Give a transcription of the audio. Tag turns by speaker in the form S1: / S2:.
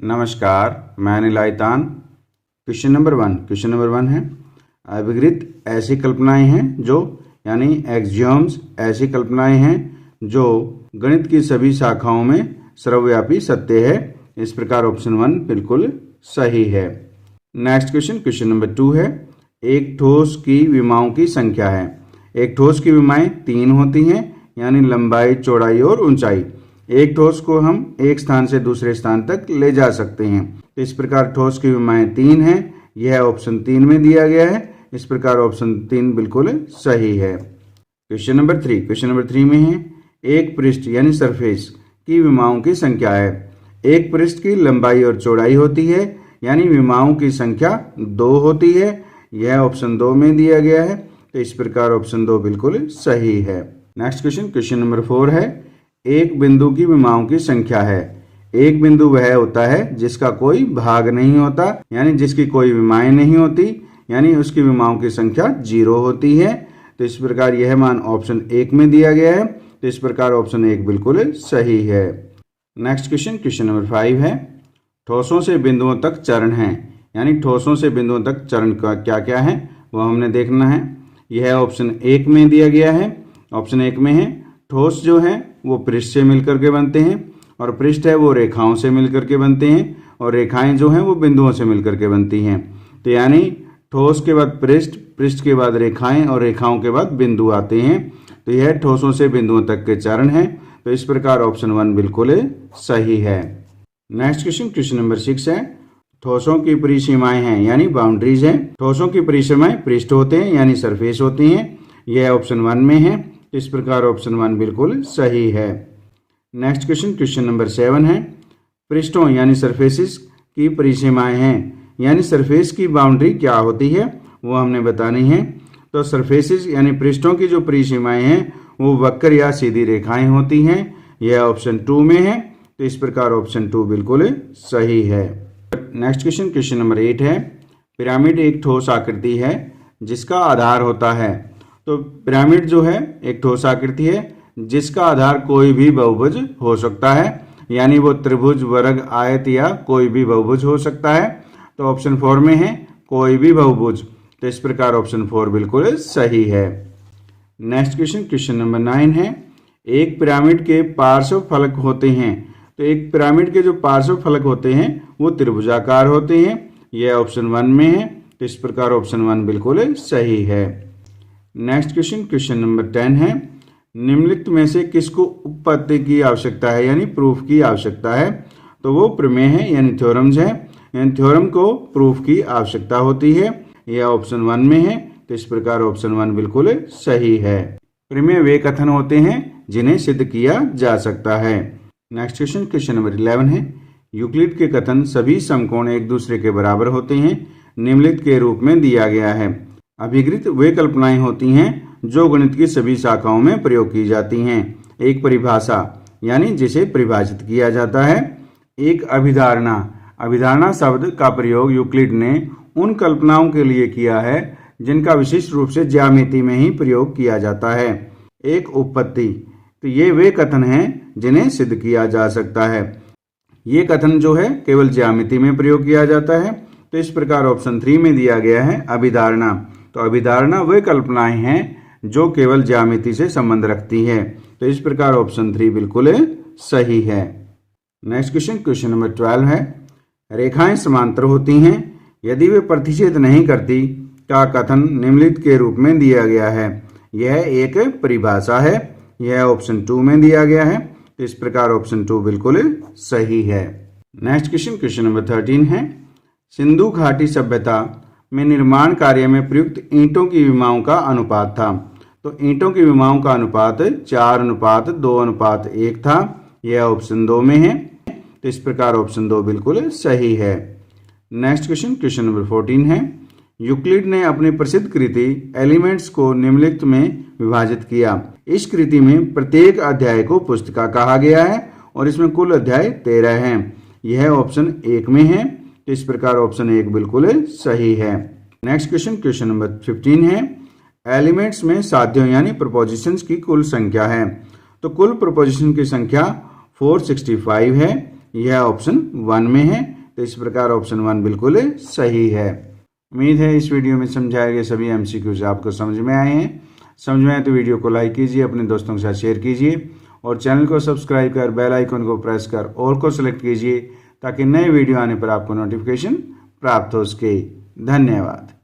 S1: नमस्कार, मैं Anil आयतान। Question number one है अभिगृत ऐसी कल्पनाएं हैं जो यानी एक्सियोम्स ऐसी कल्पनाएं हैं जो गणित की सभी शाखाओं में सर्वव्यापी सत्य है। इस प्रकार ऑप्शन 1 बिल्कुल सही है। नेक्स्ट क्वेश्चन नंबर 2 है एक ठोस की विमाओं की संख्या है। एक ठोस की विमाएं 3 होती हैं यानी लंबाई, चौड़ाई और ऊंचाई। एक ठोस को हम एक स्थान से दूसरे स्थान तक ले जा सकते हैं। तो इस प्रकार ठोस की विमाएं 3 हैं। यह ऑप्शन 3 में दिया गया है। इस प्रकार ऑप्शन 3 बिल्कुल सही है। क्वेश्चन नंबर 3 में है एक पृष्ठ यानी सरफेस की विमाओं की संख्या है। एक पृष्ठ की लंबाई और चौड़ाई होती है यानी विमाओं की संख्या 2 होती है। यह ऑप्शन 2 में दिया गया है। तो इस प्रकार ऑप्शन 2 बिल्कुल सही है। नेक्स्ट क्वेश्चन नंबर 4 है एक बिंदु की विमाओं की संख्या है। एक बिंदु वह होता है जिसका कोई भाग नहीं होता यानी जिसकी कोई विमाएं नहीं होती यानी उसकी विमाओं की संख्या 0 होती है। तो इस प्रकार यह मान ऑप्शन 1 में दिया गया है। तो इस प्रकार ऑप्शन 1 बिल्कुल सही है। नेक्स्ट क्वेश्चन नंबर 5 है ठोसों से बिंदुओं तक चरण है यानी ठोसों से बिंदुओं तक चरण का क्या क्या है वह हमने देखना है। यह ऑप्शन 1 में दिया गया है। ऑप्शन 1 में है ठोस जो है वो पृष्ठ से मिलकर के बनते हैं और पृष्ठ है वो रेखाओं से मिलकर के बनते हैं और रेखाएं जो हैं वो बिंदुओं से मिलकर के बनती हैं। तो यानी ठोस के बाद पृष्ठ, पृष्ठ के बाद रेखाएं और रेखाओं के बाद बिंदु आते हैं। तो यह ठोसों से बिंदुओं तक के चरण है। तो इस प्रकार ऑप्शन 1 बिल्कुल सही है। नेक्स्ट क्वेश्चन नंबर 6 है ठोसों की परिसीमाएं हैं यानी बाउंड्रीज हैं। ठोसों की परिसीमाएं पृष्ठ होते हैं यानी सरफेस होती हैं। यह ऑप्शन 1 में है। इस प्रकार ऑप्शन 1 बिल्कुल सही है। नेक्स्ट क्वेश्चन नंबर 7 है पृष्ठों यानी सरफेसेस की परिसीमाएं हैं यानी सरफेस की बाउंड्री क्या होती है वो हमने बतानी है। तो सरफेसेस यानी पृष्ठों की जो परिसीमाएं हैं वो वक्र या सीधी रेखाएं होती हैं। यह ऑप्शन 2 में है। तो इस प्रकार ऑप्शन 2 बिल्कुल सही है। नेक्स्ट क्वेश्चन नंबर 8 है पिरामिड एक ठोस आकृति है जिसका आधार होता है। तो पिरामिड जो है एक ठोस आकृति है जिसका आधार कोई भी बहुभुज हो सकता है यानी वो त्रिभुज, वर्ग, आयत या कोई भी बहुभुज हो सकता है। तो ऑप्शन 4 में है कोई भी बहुभुज। तो इस प्रकार ऑप्शन 4 बिल्कुल सही है। नेक्स्ट क्वेश्चन नंबर 9 है एक पिरामिड के पार्श्व फलक होते हैं। तो एक पिरामिड के जो पार्श्व फलक होते हैं वो त्रिभुजाकार होते हैं। यह ऑप्शन 1 में है। तो इस प्रकार ऑप्शन 1 बिल्कुल सही है। नेक्स्ट क्वेश्चन नंबर 10 है निम्नलिखित में से किसको उपपत्ति की आवश्यकता है यानी प्रूफ की आवश्यकता है। तो वो प्रमेय है यानी थ्योरम्स है। यानी थ्योरम को प्रूफ की आवश्यकता होती है। यह ऑप्शन 1 में है। तो इस प्रकार ऑप्शन 1 बिल्कुल सही है। प्रमेय वे कथन होते हैं जिन्हें सिद्ध किया जा सकता है। नेक्स्ट क्वेश्चन नंबर 11 है यूक्लिड के कथन सभी समकोण एक दूसरे के बराबर होते हैं निम्नलिखित के रूप में दिया गया है। अभिगृत वे कल्पनाएं होती हैं जो गणित की सभी शाखाओं में प्रयोग की जाती हैं। एक परिभाषा यानी जिसे परिभाषित किया जाता है। एक अभिधारणा शब्द का प्रयोग यूक्लिड ने उन कल्पनाओं के लिए किया है जिनका विशिष्ट रूप से ज्यामिति में ही प्रयोग किया जाता है। एक उपपत्ति तो ये वे कथन हैं जिन्हें सिद्ध किया जा सकता है। ये कथन जो है केवल ज्यामिति में प्रयोग किया जाता है। तो इस प्रकार ऑप्शन 3 में दिया गया है अभिधारणा। तो अभिधारणा वे कल्पनाएं हैं जो केवल ज्यामिति से संबंध रखती है। तो इस प्रकार ऑप्शन 3 बिल्कुल सही है। नेक्स्ट क्वेश्चन नंबर 12 है रेखाएं समांतर होती हैं यदि वे प्रतिच्छेद नहीं करती का कथन निम्नलिखित के रूप में दिया गया है। यह एक परिभाषा है। यह ऑप्शन 2 में दिया गया है। तो इस प्रकार ऑप्शन 2 बिल्कुल सही है। नेक्स्ट क्वेश्चन नंबर 13 है सिंधु घाटी सभ्यता में निर्माण कार्य में प्रयुक्त ईंटों की विमाओं का अनुपात था। तो ईंटों की विमाओं का अनुपात 4:2:1 था। यह ऑप्शन 2 में है। तो इस प्रकार ऑप्शन 2 बिल्कुल सही है। नेक्स्ट क्वेश्चन नंबर 14 है यूक्लिड ने अपनी प्रसिद्ध कृति एलिमेंट्स को निम्नलिखित में विभाजित किया। इस कृति में प्रत्येक अध्याय को पुस्तिका कहा गया है और इसमें कुल अध्याय 13 हैं। यह ऑप्शन 1 में है। तो इस प्रकार ऑप्शन 1 बिल्कुल सही है। नेक्स्ट क्वेश्चन नंबर 15 है एलिमेंट्स में साध्यों यानी प्रपोजिशंस की कुल संख्या है। तो कुल प्रपोजिशन की संख्या 465 है। यह ऑप्शन 1 में है। तो इस प्रकार ऑप्शन 1 बिल्कुल सही है। उम्मीद है इस वीडियो में समझाए गए सभी MCQs आपको समझ में आए हैं। समझ में आए तो वीडियो को लाइक कीजिए, अपने दोस्तों के साथ शेयर कीजिए और चैनल को सब्सक्राइब कर बेल आइकन को प्रेस कर ऑल को सेलेक्ट कीजिए ताकि नए वीडियो आने पर आपको नोटिफिकेशन प्राप्त हो सके। धन्यवाद।